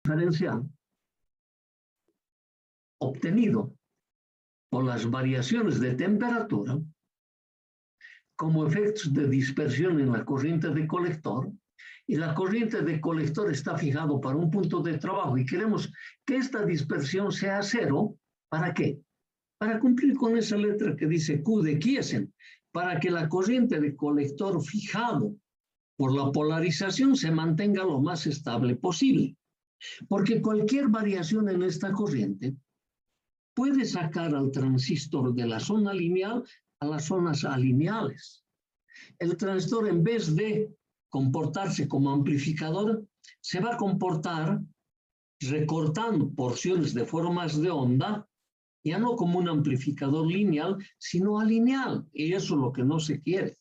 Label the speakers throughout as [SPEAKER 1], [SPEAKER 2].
[SPEAKER 1] diferencial obtenido por las variaciones de temperatura como efectos de dispersión en la corriente de colector, y la corriente de colector está fijado para un punto de trabajo y queremos que esta dispersión sea cero. ¿Para qué? Para cumplir con esa letra que dice Q de Kiesen, para que la corriente de colector fijado por la polarización se mantenga lo más estable posible. Porque cualquier variación en esta corriente puede sacar al transistor de la zona lineal a las zonas alineales. El transistor, en vez de comportarse como amplificador, se va a comportar recortando porciones de formas de onda, ya no como un amplificador lineal, sino alineal, y eso es lo que no se quiere.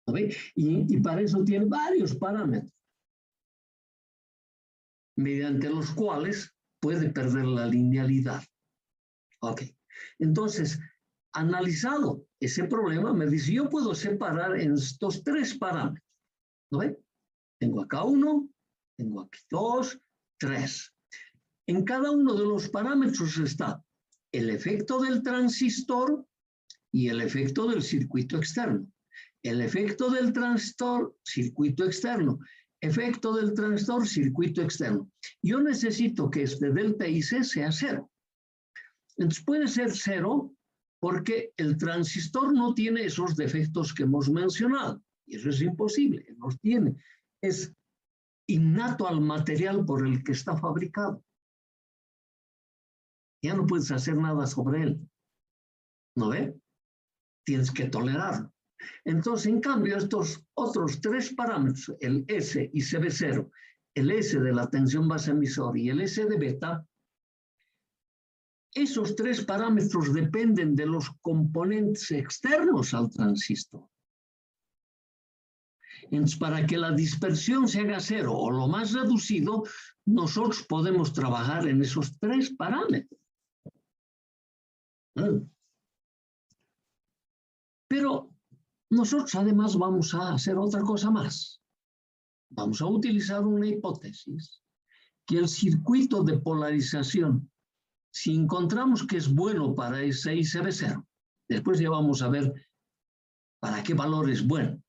[SPEAKER 1] ¿Ve? Y para eso tiene varios parámetros, mediante los cuales puede perder la linealidad. Ok, entonces, analizado ese problema, me dice, yo puedo separar en estos tres parámetros. ¿No ve? Tengo acá 1, tengo aquí 2, 3. En cada uno de los parámetros está el efecto del transistor y el efecto del circuito externo. El efecto del transistor, circuito externo. Efecto del transistor, circuito externo. Yo necesito que este delta IC sea 0. Entonces puede ser 0 porque el transistor no tiene esos defectos que hemos mencionado. Y eso es imposible, los tiene. Es innato al material por el que está fabricado. Ya no puedes hacer nada sobre él. ¿No ve? Tienes que tolerarlo. Entonces, en cambio, estos otros tres parámetros, el S y CB0, el S de la tensión base emisor y el S de beta, esos tres parámetros dependen de los componentes externos al transistor. Entonces, para que la dispersión se haga 0 o lo más reducido, nosotros podemos trabajar en esos tres parámetros. Pero nosotros además vamos a hacer otra cosa más. Vamos a utilizar una hipótesis, que el circuito de polarización, si encontramos que es bueno para ese ICB0, después ya vamos a ver para qué valor es bueno.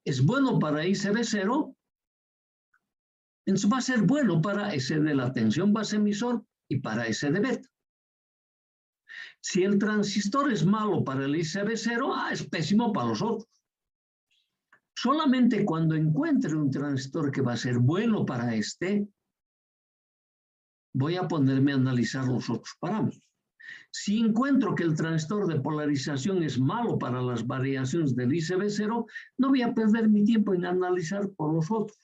[SPEAKER 1] Es bueno para ICB0, entonces va a ser bueno para ese de la tensión base emisor y para ese de beta. Si el transistor es malo para el ICB0, es pésimo para los otros. Solamente cuando encuentre un transistor que va a ser bueno para este, voy a ponerme a analizar los otros parámetros. Si encuentro que el transistor de polarización es malo para las variaciones del ICB0, no voy a perder mi tiempo en analizar por los otros.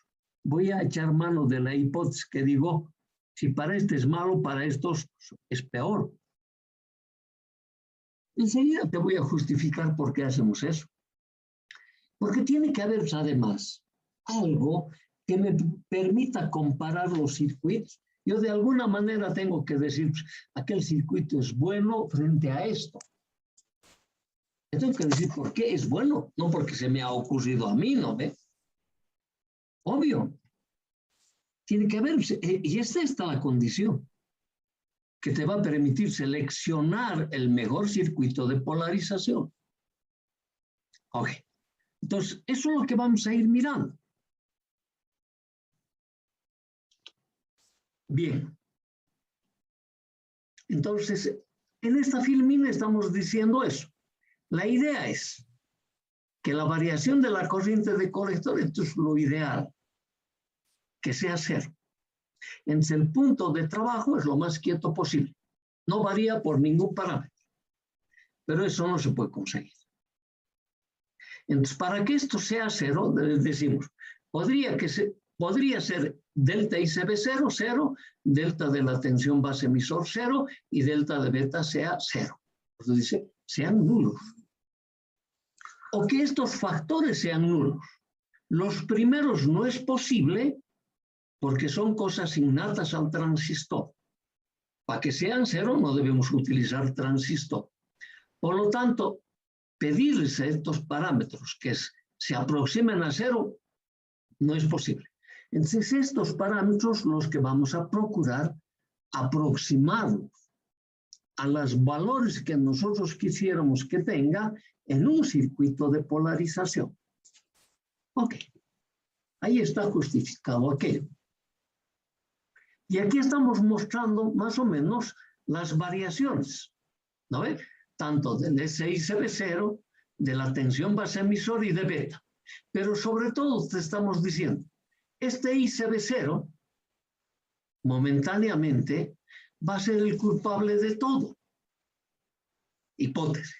[SPEAKER 1] Voy a echar mano de la hipótesis que digo, si para este es malo, para estos es peor. Enseguida te voy a justificar por qué hacemos eso. Porque tiene que haber, además, algo que me permita comparar los circuitos. Yo de alguna manera tengo que decir, aquel circuito es bueno frente a esto. Yo tengo que decir por qué es bueno, no porque se me ha ocurrido a mí, ¿no ve? Obvio. Tiene que haber, y esta está la condición, que te va a permitir seleccionar el mejor circuito de polarización. Ok. Entonces, eso es lo que vamos a ir mirando. Bien. Entonces, en esta filmina estamos diciendo eso. La idea es que la variación de la corriente de colector, esto es lo ideal, que sea 0. Entonces, el punto de trabajo es lo más quieto posible. No varía por ningún parámetro. Pero eso no se puede conseguir. Entonces, para que esto sea 0, decimos, podría ser delta ICB0, 0, delta de la tensión base emisor 0 y delta de beta sea 0. Entonces dice, sean nulos. O que estos factores sean nulos. Los primeros no es posible porque son cosas innatas al transistor. Para que sean 0 no debemos utilizar transistor. Por lo tanto, pedirles a estos parámetros que se aproximen a 0 no es posible. Entonces, estos parámetros los que vamos a procurar aproximarlos a los valores que nosotros quisiéramos que tenga en un circuito de polarización. Ok, ahí está justificado aquello. Y aquí estamos mostrando más o menos las variaciones, ¿no ve? Tanto del SI-CB0, de la tensión base emisor y de beta. Pero sobre todo te estamos diciendo, este ICB0 momentáneamente va a ser el culpable de todo. Hipótesis,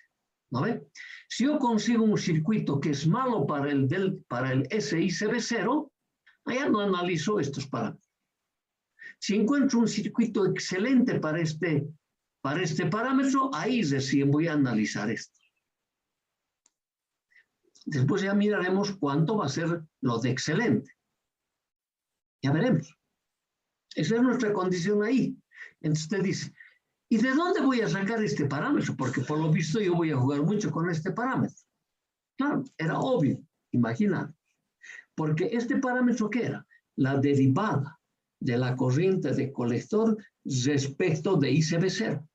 [SPEAKER 1] ¿no ve? Si yo consigo un circuito que es malo para el SI-CB0, allá no analizo estos parámetros. Si encuentro un circuito excelente para este parámetro, ahí recién voy a analizar esto. Después ya miraremos cuánto va a ser lo de excelente. Ya veremos. Esa es nuestra condición ahí. Entonces usted dice, ¿y de dónde voy a sacar este parámetro? Porque por lo visto yo voy a jugar mucho con este parámetro. Claro, era obvio, imaginar. Porque este parámetro, ¿qué era? La derivada de la corriente de colector respecto de ICB0,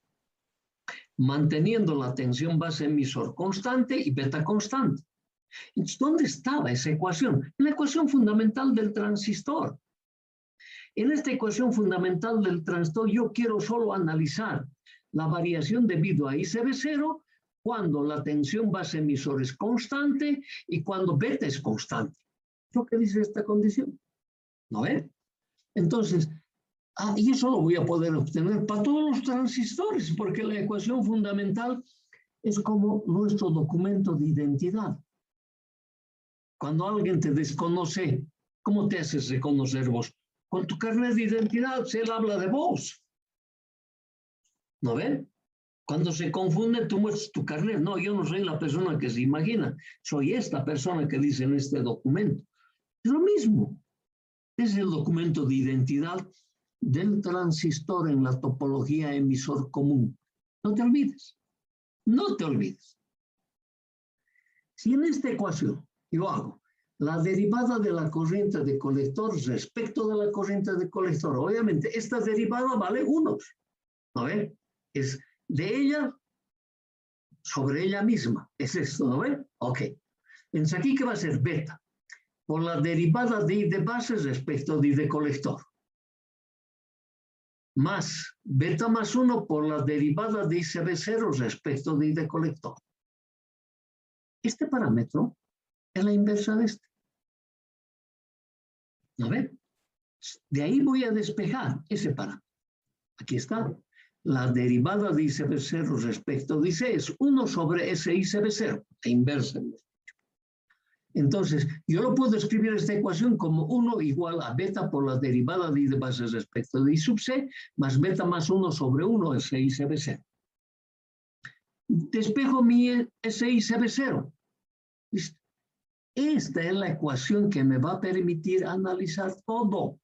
[SPEAKER 1] manteniendo la tensión base emisor constante y beta constante. Entonces, ¿dónde estaba esa ecuación? En la ecuación fundamental del transistor. En esta ecuación fundamental del transistor yo quiero solo analizar la variación debido a ICB0 cuando la tensión base emisor es constante y cuando beta es constante. ¿Lo que dice esta condición? ¿No ve? Entonces, y eso lo voy a poder obtener para todos los transistores, porque la ecuación fundamental es como nuestro documento de identidad. Cuando alguien te desconoce, ¿cómo te haces reconocer vos? Con tu carnet de identidad, si él habla de vos. ¿No ven? Cuando se confunde, tú muestras tu carnet. No, yo no soy la persona que se imagina. Soy esta persona que dice en este documento. Es lo mismo. Es el documento de identidad del transistor en la topología emisor común. No te olvides. No te olvides. Si en esta ecuación yo hago la derivada de la corriente de colector respecto de la corriente de colector, obviamente esta derivada vale 1. ¿No ven? Es de ella sobre ella misma. Es esto, ¿no ven? Ok. Entonces aquí, ¿qué va a ser? Beta. Por la derivada de I de base respecto de I de colector. Más beta más 1 por la derivada de ICB0 respecto de I de colector. Este parámetro es la inversa de este. ¿No ven? De ahí voy a despejar ese parámetro. Aquí está. La derivada de ICB0 respecto de IC es 1 sobre ese ICB0, la inversa. Entonces, yo lo puedo escribir esta ecuación como 1 igual a beta por la derivada de I de base respecto de I sub C, más beta más 1 sobre 1 ese ICB0. Despejo mi ese ICB0. Esta es la ecuación que me va a permitir analizar todo.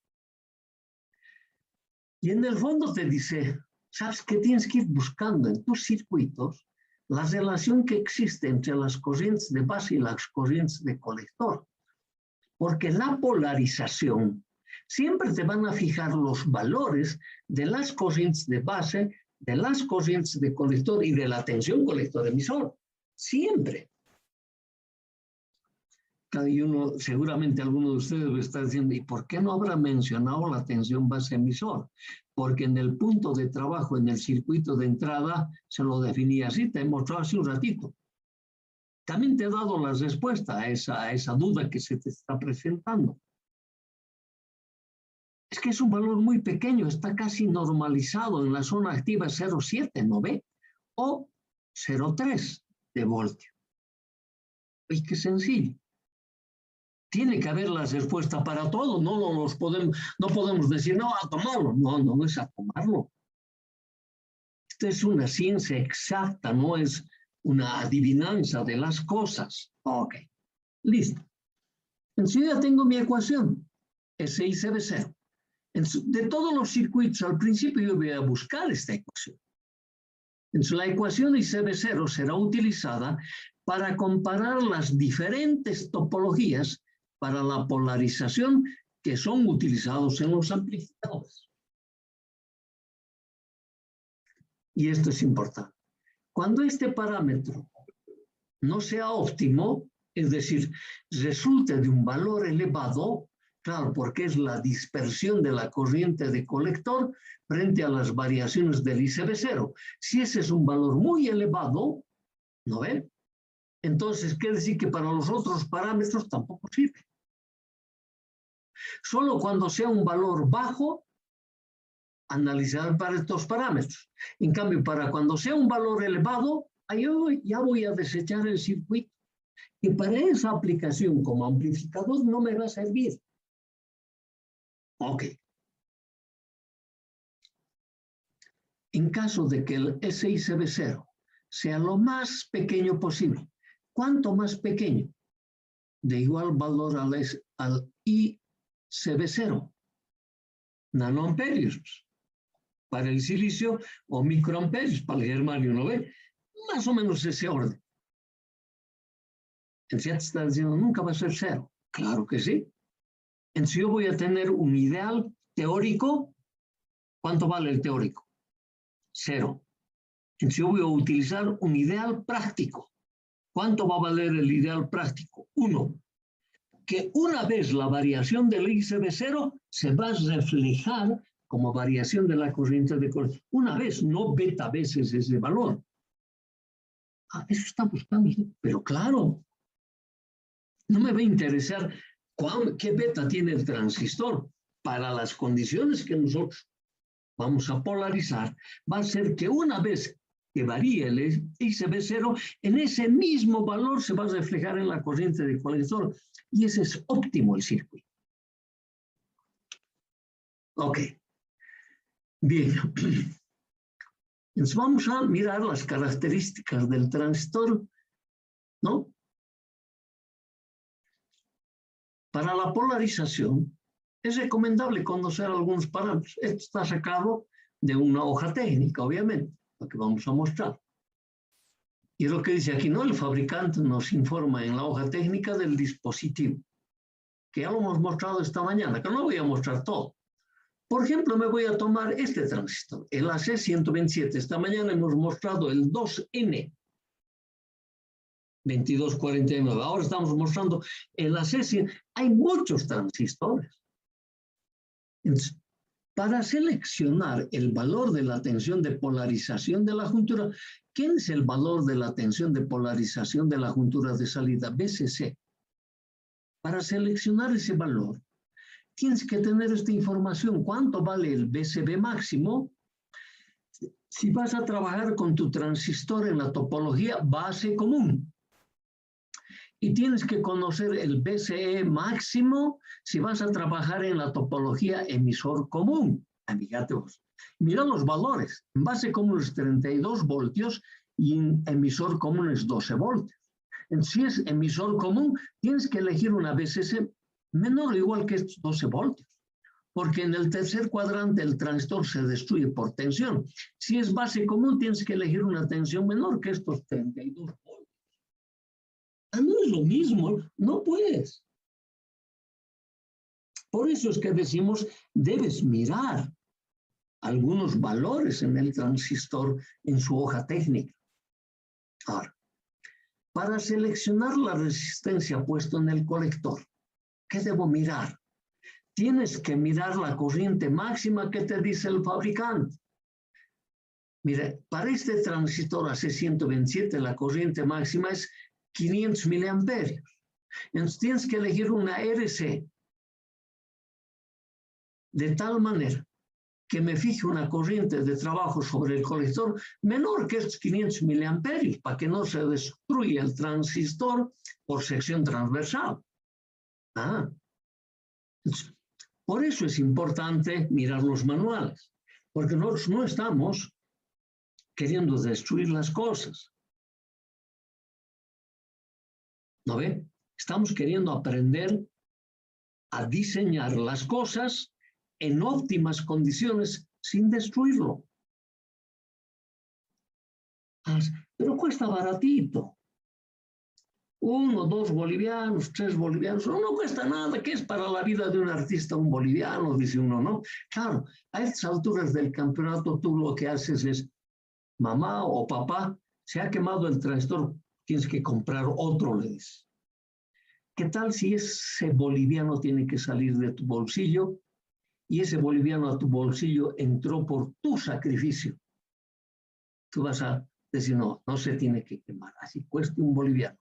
[SPEAKER 1] Y en el fondo te dice, ¿sabes qué? Tienes que ir buscando en tus circuitos la relación que existe entre las corrientes de base y las corrientes de colector. Porque la polarización siempre te van a fijar los valores de las corrientes de base, de las corrientes de colector y de la tensión colector-emisor. Siempre. Y uno, seguramente alguno de ustedes va a estar diciendo, ¿y por qué no habrá mencionado la tensión base emisor? Porque en el punto de trabajo, en el circuito de entrada, se lo definía así, te he mostrado hace un ratito. También te he dado la respuesta a esa duda que se te está presentando. Es que es un valor muy pequeño, está casi normalizado en la zona activa 0,7, ¿no ve? O 0,3 de voltio. ¡Ay, qué sencillo! Tiene que haber la respuesta para todo, no podemos decir, no, a tomarlo. No es a tomarlo. Esta es una ciencia exacta, no es una adivinanza de las cosas. Ok, listo. Entonces ya tengo mi ecuación, SI-CB0. De todos los circuitos, al principio yo voy a buscar esta ecuación. Entonces la ecuación ICB0 será utilizada para comparar las diferentes topologías para la polarización que son utilizados en los amplificadores. Y esto es importante. Cuando este parámetro no sea óptimo, es decir, resulte de un valor elevado, claro, porque es la dispersión de la corriente de colector frente a las variaciones del ICB0. Si ese es un valor muy elevado, ¿no ven? Entonces quiere decir que para los otros parámetros tampoco sirve. Solo cuando sea un valor bajo, analizar para estos parámetros. En cambio, para cuando sea un valor elevado, ya voy a desechar el circuito. Y para esa aplicación como amplificador no me va a servir. Ok. En caso de que el SICB0 sea lo más pequeño posible, ¿cuánto más pequeño? De igual valor al ICB0, nanoamperios para el silicio o microamperios para el germanio, ¿no ve? Más o menos ese orden. Entonces ya te está diciendo, nunca va a ser cero. Claro que sí. Entonces yo voy a tener un ideal teórico. ¿Cuánto vale el teórico? Cero. Entonces yo voy a utilizar un ideal práctico. ¿Cuánto va a valer el ideal práctico? 1. Que una vez la variación del ICB0 se va a reflejar como variación de la corriente de colector. Una vez, no beta veces ese valor. Eso está buscando. Pero claro, no me va a interesar qué beta tiene el transistor. Para las condiciones que nosotros vamos a polarizar, va a ser que una vez que varíe el ICB0, en ese mismo valor se va a reflejar en la corriente de colector. Y ese es óptimo el circuito. Ok. Bien. Entonces vamos a mirar las características del transistor, ¿no? Para la polarización es recomendable conocer algunos parámetros. Esto está sacado de una hoja técnica, obviamente, lo que vamos a mostrar. Y lo que dice aquí, ¿no? El fabricante nos informa en la hoja técnica del dispositivo, que ya lo hemos mostrado esta mañana, que no voy a mostrar todo. Por ejemplo, me voy a tomar este transistor, el AC127. Esta mañana hemos mostrado el 2N. 2249. Ahora estamos mostrando el AC100. Hay muchos transistores. Entonces, para seleccionar el valor de la tensión de polarización de la juntura, ¿quién es el valor de la tensión de polarización de la juntura de salida? BCC. Para seleccionar ese valor, tienes que tener esta información. ¿Cuánto vale el BCB máximo? Si vas a trabajar con tu transistor en la topología base común. Y tienes que conocer el BCE máximo si vas a trabajar en la topología emisor común. Fíjate vos. Mira los valores. En base común es 32 voltios y en emisor común es 12 voltios. Entonces, si es emisor común, tienes que elegir una BCC menor o igual que estos 12 voltios. Porque en el tercer cuadrante el transistor se destruye por tensión. Si es base común, tienes que elegir una tensión menor que estos 32 voltios. No es lo mismo, no puedes. Por eso es que decimos, debes mirar algunos valores en el transistor en su hoja técnica. Ahora, para seleccionar la resistencia puesta en el colector, ¿qué debo mirar? Tienes que mirar la corriente máxima que te dice el fabricante. Mire, para este transistor AC127 la corriente máxima es 500 miliamperios. Entonces tienes que elegir una RC de tal manera que me fije una corriente de trabajo sobre el colector menor que estos 500 miliamperios para que no se destruya el transistor por sección transversal. Entonces, por eso es importante mirar los manuales, porque nosotros no estamos queriendo destruir las cosas. ¿No ve? Estamos queriendo aprender a diseñar las cosas en óptimas condiciones sin destruirlo. Pero cuesta baratito. 1, 2 bolivianos, 3 bolivianos, no cuesta nada, ¿qué es para la vida de un artista un boliviano? Dice uno, ¿no? Claro, a estas alturas del campeonato tú lo que haces es, mamá o papá, se ha quemado el transistor, tienes que comprar otro, le dices. ¿Qué tal si ese boliviano tiene que salir de tu bolsillo y ese boliviano a tu bolsillo entró por tu sacrificio? Tú vas a decir, no, no se tiene que quemar, así cueste un boliviano.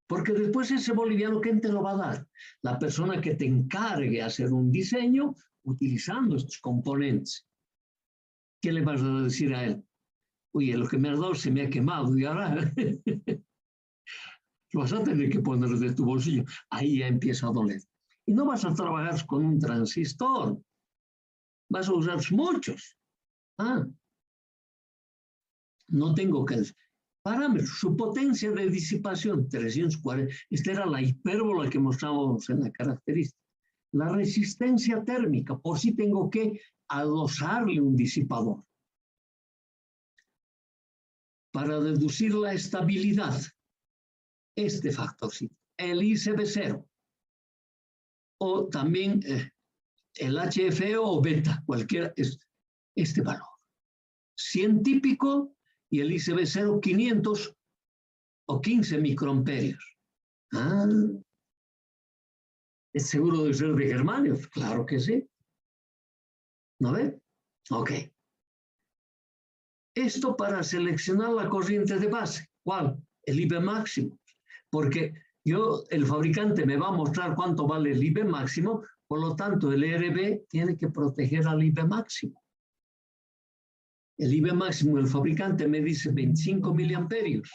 [SPEAKER 1] Porque después ese boliviano, ¿quién te lo va a dar? La persona que te encargue de hacer un diseño utilizando estos componentes. ¿Qué le vas a decir a él? Oye, lo que me has dado se me ha quemado y ahora lo vas a tener que poner de tu bolsillo. Ahí ya empieza a doler. Y no vas a trabajar con un transistor. Vas a usar muchos. No tengo que decir. Parámetros, su potencia de disipación, 340. Esta era la hipérbola que mostrábamos en la característica. La resistencia térmica, por si tengo que adosarle un disipador. Para deducir la estabilidad, este factorcito, el ICB0, o también el HFE o beta, cualquiera, este valor. 100 típico y el ICB0 500 o 15 microamperios. ¿Es seguro de ser de germanio? Claro que sí. ¿No ve? Ok. Esto para seleccionar la corriente de base. ¿Cuál? El IB máximo. Porque el fabricante me va a mostrar cuánto vale el IB máximo, por lo tanto el ERB tiene que proteger al IB máximo. El IB máximo del fabricante me dice 25 miliamperios.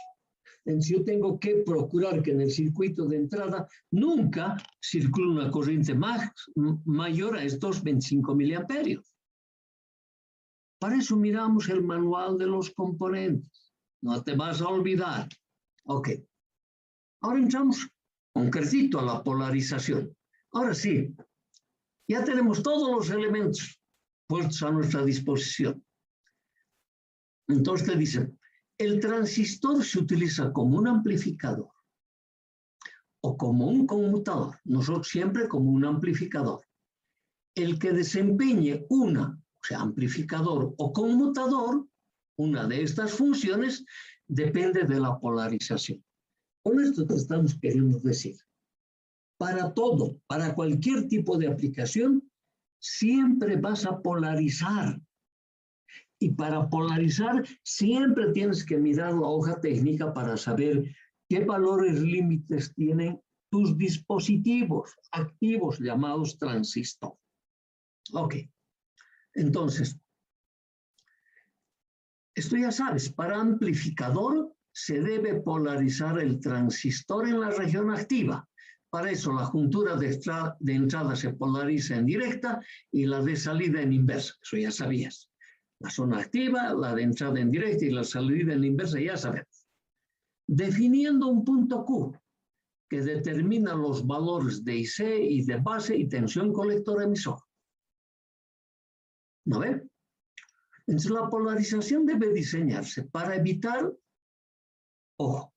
[SPEAKER 1] Entonces yo tengo que procurar que en el circuito de entrada nunca circule una corriente mayor a estos 25 miliamperios. Para eso miramos el manual de los componentes. No te vas a olvidar. Ok. Ahora entramos concretito a la polarización. Ahora sí, ya tenemos todos los elementos puestos a nuestra disposición. Entonces te dicen, el transistor se utiliza como un amplificador o como un conmutador. Nosotros siempre como un amplificador. El que desempeñe o sea, amplificador o conmutador, una de estas funciones, depende de la polarización. Con esto te estamos queriendo decir, para todo, para cualquier tipo de aplicación, siempre vas a polarizar. Y para polarizar, siempre tienes que mirar la hoja técnica para saber qué valores límites tienen tus dispositivos activos llamados transistor. Ok. Entonces, esto ya sabes, para amplificador se debe polarizar el transistor en la región activa. Para eso la juntura de entrada se polariza en directa y la de salida en inversa. Eso ya sabías. La zona activa, la de entrada en directa y la salida en inversa, ya sabemos. Definiendo un punto Q que determina los valores de IC y de base y tensión colector-emisor. ¿No ve? Entonces la polarización debe diseñarse para evitar, ojo,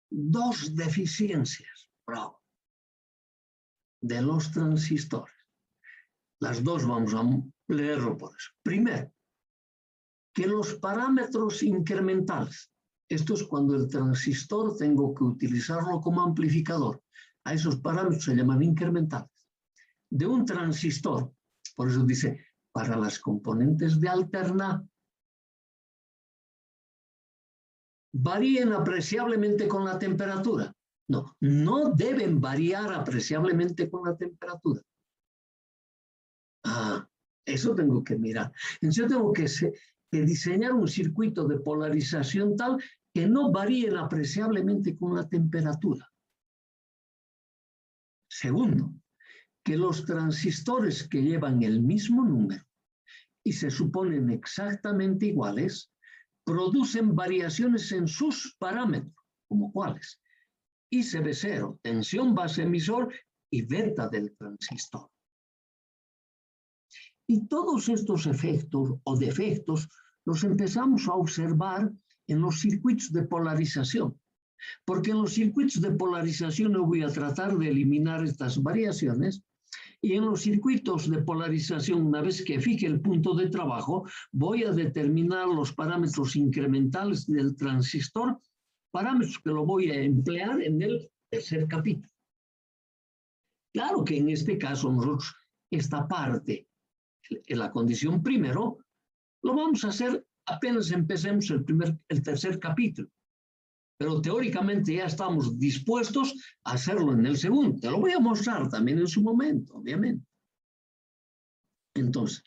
[SPEAKER 1] dos deficiencias, bravo, de los transistores. Las dos vamos a leerlo por eso. Primero, que los parámetros incrementales, esto es cuando el transistor tengo que utilizarlo como amplificador, a esos parámetros se llaman incrementales, de un transistor, por eso dice, para las componentes de alterna, varíen apreciablemente con la temperatura. No, no deben variar apreciablemente con la temperatura. Eso tengo que mirar. Entonces yo tengo que diseñar un circuito de polarización tal que no varíen apreciablemente con la temperatura. Segundo, que los transistores que llevan el mismo número y se suponen exactamente iguales, producen variaciones en sus parámetros, como cuáles: ICB0, tensión base emisor y beta del transistor. Y todos estos efectos o defectos los empezamos a observar en los circuitos de polarización. Porque en los circuitos de polarización yo voy a tratar de eliminar estas variaciones, y en los circuitos de polarización, una vez que fije el punto de trabajo, voy a determinar los parámetros incrementales del transistor, parámetros que lo voy a emplear en el tercer capítulo. Claro que en este caso nosotros esta parte, en la condición primero, lo vamos a hacer apenas empecemos el tercer capítulo. Pero teóricamente ya estamos dispuestos a hacerlo en el segundo. Te lo voy a mostrar también en su momento, obviamente. Entonces,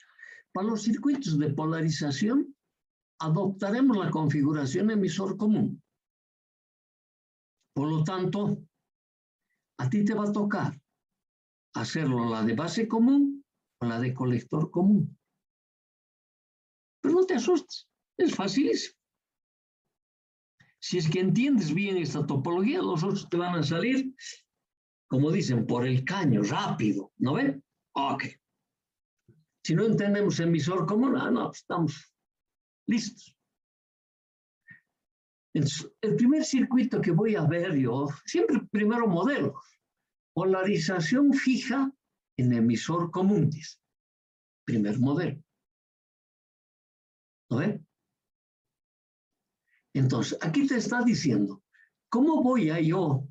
[SPEAKER 1] para los circuitos de polarización, adoptaremos la configuración emisor común. Por lo tanto, a ti te va a tocar hacerlo la de base común o la de colector común. Pero no te asustes, es facilísimo. Si es que entiendes bien esta topología, los otros te van a salir, como dicen, por el caño, rápido, ¿no ven? Ok. Si no entendemos emisor común, no, estamos listos. Entonces, el primer circuito que voy a ver yo, siempre primero modelo, polarización fija en emisor común, dice. Primer modelo. ¿No ven? Entonces, aquí te está diciendo, ¿cómo voy a yo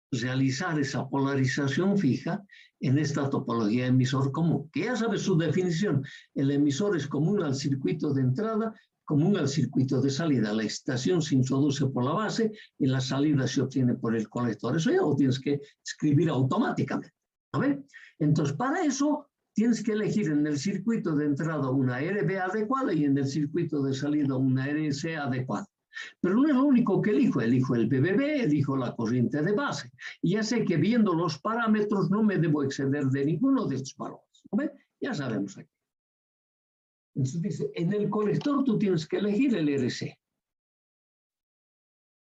[SPEAKER 1] realizar esa polarización fija en esta topología emisor común? Que ya sabes su definición. El emisor es común al circuito de entrada, común al circuito de salida. La excitación se introduce por la base y la salida se obtiene por el colector. Eso ya lo tienes que escribir automáticamente. ¿No ves? Entonces, para eso tienes que elegir en el circuito de entrada una RB adecuada y en el circuito de salida una RC adecuada. Pero no es lo único que elijo el BBB, elijo la corriente de base. Y ya sé que viendo los parámetros no me debo exceder de ninguno de estos valores. ¿No ve? Ya sabemos aquí. Entonces dice, en el colector tú tienes que elegir el RC.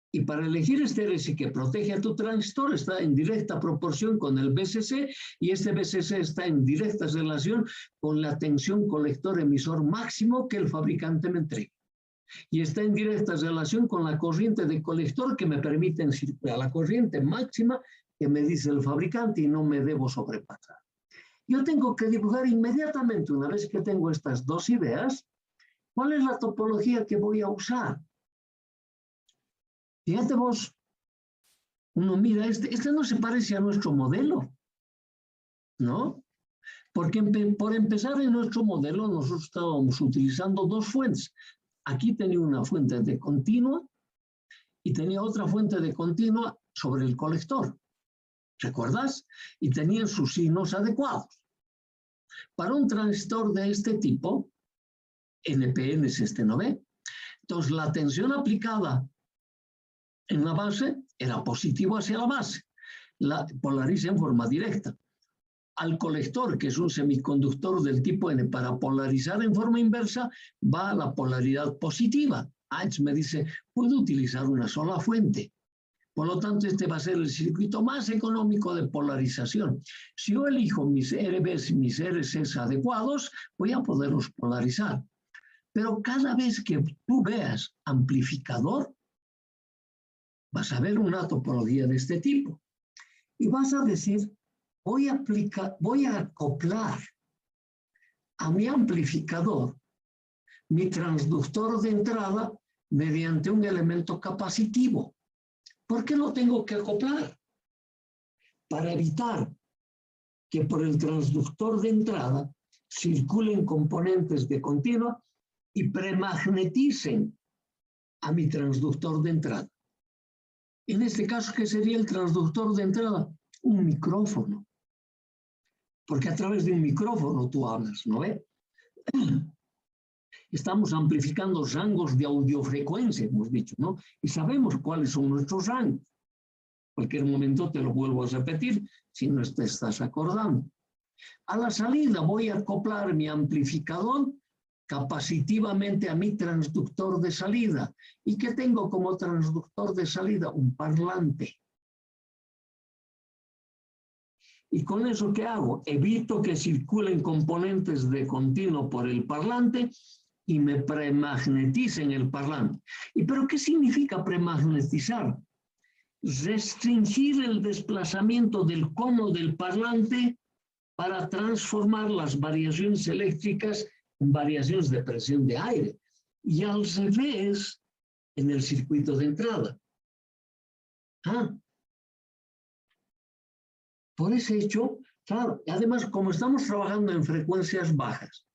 [SPEAKER 1] Y para elegir este RC que protege a tu transistor está en directa proporción con el BCC y este BCC está en directa relación con la tensión colector-emisor máximo que el fabricante me entrega. Y está en directa relación con la corriente de colector que me permite circular, la corriente máxima que me dice el fabricante y no me debo sobrepasar. Yo tengo que dibujar inmediatamente, una vez que tengo estas dos ideas, cuál es la topología que voy a usar. Fíjate vos, uno mira, este no se parece a nuestro modelo, ¿no? Porque por empezar en nuestro modelo nosotros estábamos utilizando dos fuentes. Aquí tenía una fuente de continua y tenía otra fuente de continua sobre el colector. ¿Recuerdas? Y tenían sus signos adecuados. Para un transistor de este tipo, NPN es este, ¿no ve? Entonces la tensión aplicada en la base era positivo hacia la base. La polariza en forma directa. Al colector, que es un semiconductor del tipo N, para polarizar en forma inversa, va a la polaridad positiva. Entonces me dice, puedo utilizar una sola fuente. Por lo tanto, este va a ser el circuito más económico de polarización. Si yo elijo mis RBs y mis RCs adecuados, voy a poderlos polarizar. Pero cada vez que tú veas amplificador, vas a ver una topología de este tipo. Y vas a decir, voy a acoplar a mi amplificador mi transductor de entrada mediante un elemento capacitivo. ¿Por qué lo tengo que acoplar? Para evitar que por el transductor de entrada circulen componentes de continua y premagneticen a mi transductor de entrada. En este caso, ¿qué sería el transductor de entrada? Un micrófono. Porque a través de un micrófono tú hablas, ¿no ves? Estamos amplificando rangos de audiofrecuencia, hemos dicho, ¿no? Y sabemos cuáles son nuestros rangos. En cualquier momento te lo vuelvo a repetir, si no te estás acordando. A la salida voy a acoplar mi amplificador capacitivamente a mi transductor de salida. ¿Y qué tengo como transductor de salida? Un parlante. ¿Y con eso qué hago? Evito que circulen componentes de continuo por el parlante y me premagneticen el parlante. ¿Y pero qué significa premagnetizar? restringir el desplazamiento del cono del parlante para transformar las variaciones eléctricas en variaciones de presión de aire. Y al revés en el circuito de entrada. Por ese hecho, claro, además como estamos trabajando en frecuencias bajas,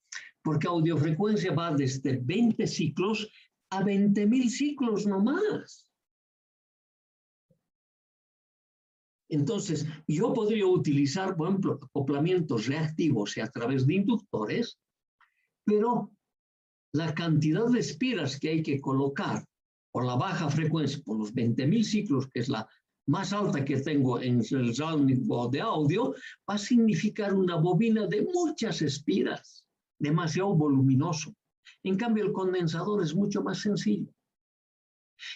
[SPEAKER 1] porque audiofrecuencia va desde 20 ciclos a 20.000 ciclos nomás. Entonces, yo podría utilizar, por ejemplo, acoplamientos reactivos y a través de inductores, pero la cantidad de espiras que hay que colocar por la baja frecuencia, por los 20.000 ciclos, que es la más alta que tengo en el rango de audio, va a significar una bobina de muchas espiras, demasiado voluminoso. En cambio, el condensador es mucho más sencillo.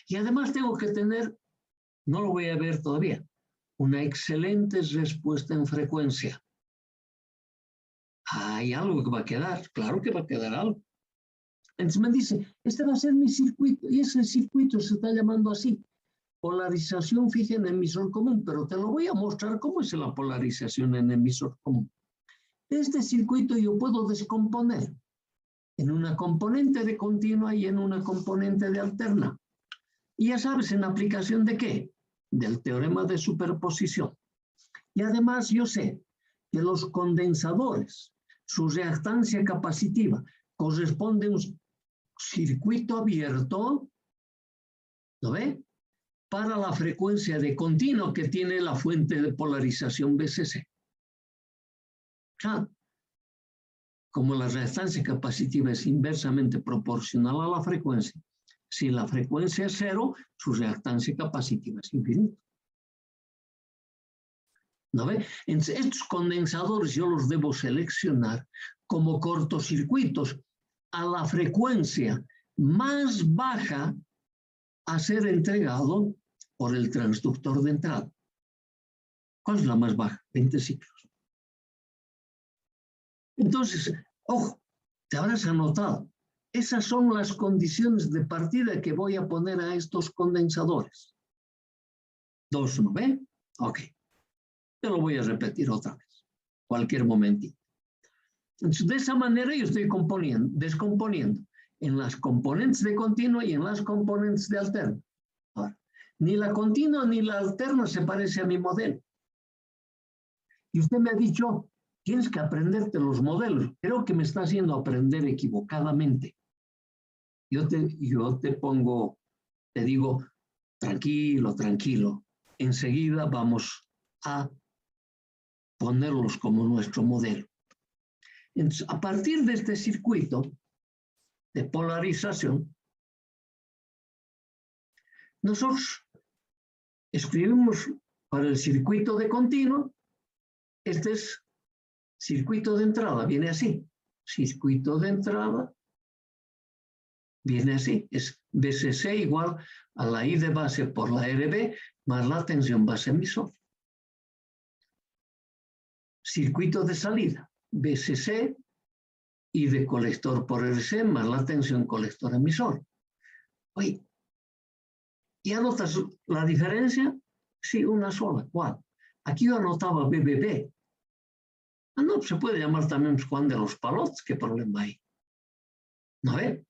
[SPEAKER 1] Y además tengo que tener, no lo voy a ver todavía, una excelente respuesta en frecuencia. Hay algo que va a quedar, claro que va a quedar algo. Entonces me dice, este va a ser mi circuito, y ese circuito se está llamando así, polarización fija en emisor común, pero te lo voy a mostrar cómo es la polarización en emisor común. Este circuito yo puedo descomponer en una componente de continua y en una componente de alterna. Y ya sabes, ¿en aplicación de qué? Del teorema de superposición. Y además yo sé que los condensadores, su reactancia capacitiva, corresponde a un circuito abierto, ¿lo ve? Para la frecuencia de continuo que tiene la fuente de polarización BCC. Como la reactancia capacitiva es inversamente proporcional a la frecuencia, si la frecuencia es cero, su reactancia capacitiva es infinita. ¿No ve? Entonces, estos condensadores yo los debo seleccionar como cortocircuitos a la frecuencia más baja a ser entregado por el transductor de entrada. ¿Cuál es la más baja? 20 ciclos. Entonces, ojo, te habrás anotado. Esas son las condiciones de partida que voy a poner a estos condensadores. 2, ¿no ve? Ok. Te lo voy a repetir otra vez. Cualquier momentito. Entonces, de esa manera yo estoy descomponiendo en las componentes de continua y en las componentes de alterna. Ahora, ni la continua ni la alterna se parece a mi modelo. Y usted me ha dicho, tienes que aprenderte los modelos. Creo que me está haciendo aprender equivocadamente. Yo te pongo, te digo, tranquilo, tranquilo. Enseguida vamos a ponerlos como nuestro modelo. Entonces, a partir de este circuito de polarización, nosotros escribimos para el circuito de continuo, este es circuito de entrada, viene así. Circuito de entrada viene así, es BCC igual a la I de base por la RB más la tensión base emisor. Circuito de salida, BCC, I de colector por RC más la tensión colector emisor. Oye, ¿ya notas la diferencia? Sí, una sola. ¿Cuál? Aquí yo anotaba BBB. No, se puede llamar también Juan de los Palots, ¿qué problema hay? ¿No ve?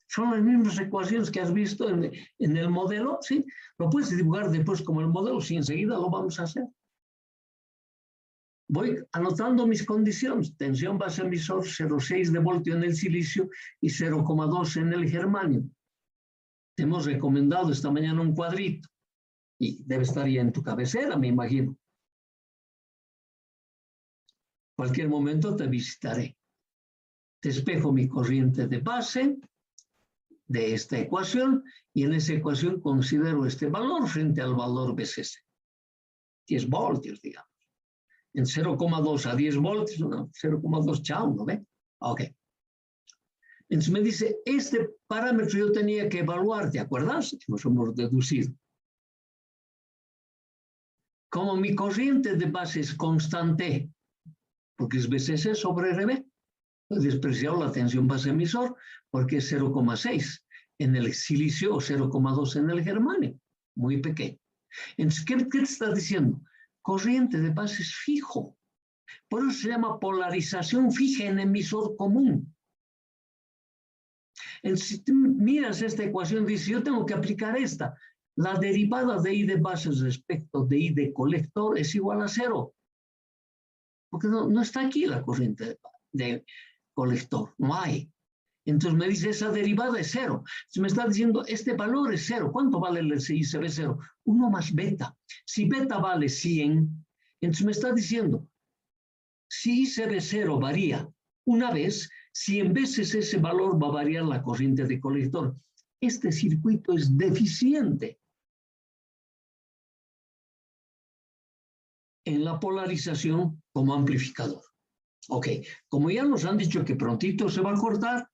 [SPEAKER 1] Son las mismas ecuaciones que has visto en el modelo, ¿sí? Lo puedes dibujar después como el modelo, si enseguida lo vamos a hacer. Voy anotando mis condiciones. Tensión base emisor 0,6 de voltio en el silicio y 0,2 en el germanio. Te hemos recomendado esta mañana un cuadrito y debe estar ya en tu cabecera, me imagino. Cualquier momento te visitaré. Te espejo mi corriente de base de esta ecuación y en esa ecuación considero este valor frente al valor BCC. 10 voltios, digamos. En 0,2 a 10 voltios, 0,2 chao, ¿no ve? Ok. Entonces me dice, este parámetro yo tenía que evaluar, ¿te acuerdas? Nos hemos deducido. Como mi corriente de base es constante, porque es BCC sobre RB, he despreciado la tensión base emisor porque es 0,6 en el silicio o 0,2 en el germanio. muy pequeño. Entonces, ¿qué te está diciendo? Corriente de base es fijo. Por eso se llama polarización fija en emisor común. Entonces, si tú miras esta ecuación, dice, yo tengo que aplicar esta. La derivada de I de base respecto de I de colector es igual a 0. Porque no está aquí la corriente de colector, no hay. Entonces me dice, esa derivada es 0. Entonces me está diciendo, este valor es 0. ¿Cuánto vale el ICB 0? 1 más beta. Si beta vale 100, entonces me está diciendo, si ICB 0 varía una vez, 100 veces ese valor va a variar la corriente de colector. Este circuito es deficiente en la polarización como amplificador. Ok, como ya nos han dicho que prontito se va a cortar,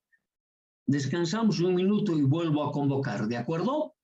[SPEAKER 1] descansamos un minuto y vuelvo a convocar, ¿de acuerdo?